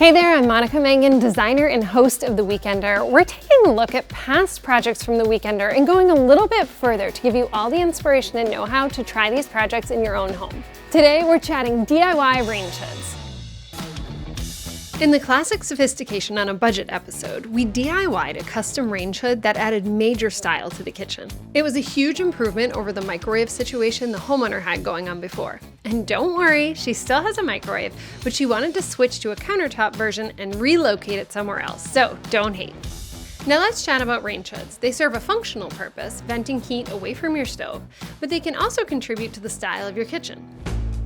Hey there, I'm Mangin, designer and host of The Weekender. We're taking a look at past projects from The Weekender and going a little bit further to give you all the inspiration and know-how to try these projects in your own home. Today, we're chatting DIY range hoods. In the classic sophistication on a budget episode, we DIY'd a custom range hood that added major style to the kitchen. It was a huge improvement over the microwave situation the homeowner had going on before. And don't worry, she still has a microwave, but she wanted to switch to a countertop version and relocate it somewhere else, so don't hate. Now let's chat about range hoods. They serve a functional purpose, venting heat away from your stove, but they can also contribute to the style of your kitchen.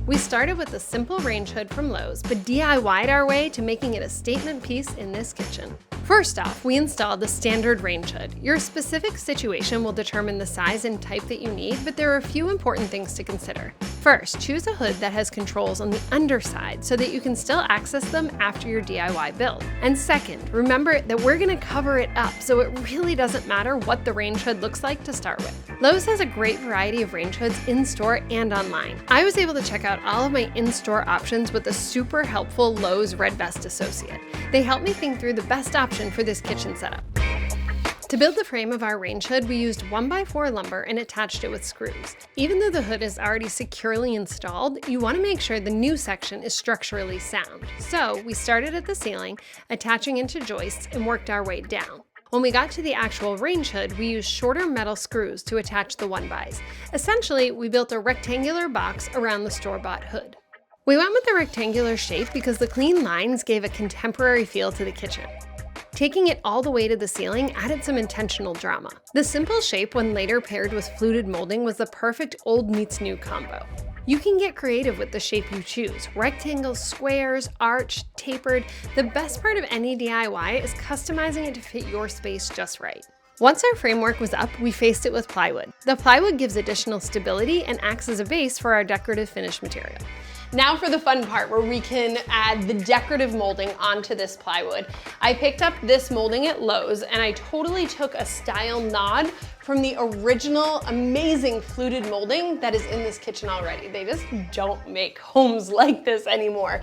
We started with a simple range hood from Lowe's, but DIY'd our way to making it a statement piece in this kitchen. First off, we installed the standard range hood. Your specific situation will determine the size and type that you need, but there are a few important things to consider. First, choose a hood that has controls on the underside so that you can still access them after your DIY build. And second, remember that we're going to cover it up, so it really doesn't matter what the range hood looks like to start with. Lowe's has a great variety of range hoods in-store and online. I was able to check out all of my in-store options with a super helpful Lowe's Red Vest associate. They helped me think through the best option for this kitchen setup. To build the frame of our range hood, we used 1x4 lumber and attached it with screws. Even though the hood is already securely installed, you want to make sure the new section is structurally sound. So we started at the ceiling, attaching into joists, and worked our way down. When we got to the actual range hood, we used shorter metal screws to attach the 1x's. Essentially, we built a rectangular box around the store-bought hood. We went with the rectangular shape because the clean lines gave a contemporary feel to the kitchen. Taking it all the way to the ceiling added some intentional drama. The simple shape, when later paired with fluted molding, was the perfect old meets new combo. You can get creative with the shape you choose. Rectangles, squares, arch, tapered. The best part of any DIY is customizing it to fit your space just right. Once our framework was up, we faced it with plywood. The plywood gives additional stability and acts as a base for our decorative finish material. Now for the fun part where we can add the decorative molding onto this plywood. I picked up this molding at Lowe's and I totally took a style nod from the original amazing fluted molding that is in this kitchen already. They just don't make homes like this anymore.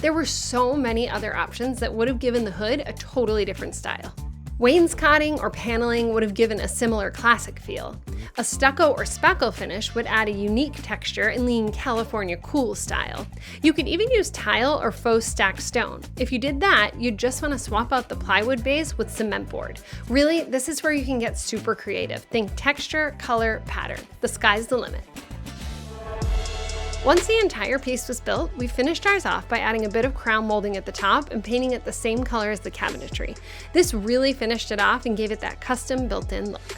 There were so many other options that would have given the hood a totally different style. Wainscoting or paneling would have given a similar classic feel. A stucco or spackle finish would add a unique texture and lean California cool style. You could even use tile or faux stacked stone. If you did that, you'd just want to swap out the plywood base with cement board. Really, this is where you can get super creative. Think texture, color, pattern. The sky's the limit. Once the entire piece was built, we finished ours off by adding a bit of crown molding at the top and painting it the same color as the cabinetry. This really finished it off and gave it that custom built-in look.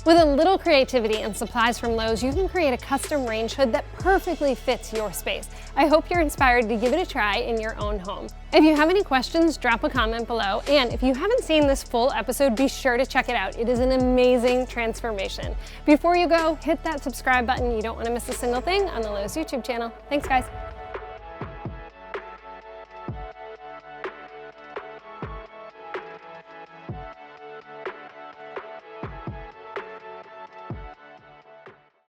With a little creativity and supplies from Lowe's, you can create a custom range hood that perfectly fits your space. I hope you're inspired to give it a try in your own home. If you have any questions, drop a comment below. And if you haven't seen this full episode, be sure to check it out. It is an amazing transformation. Before you go, hit that subscribe button. You don't want to miss a single thing on the Lowe's YouTube channel. Thanks, guys.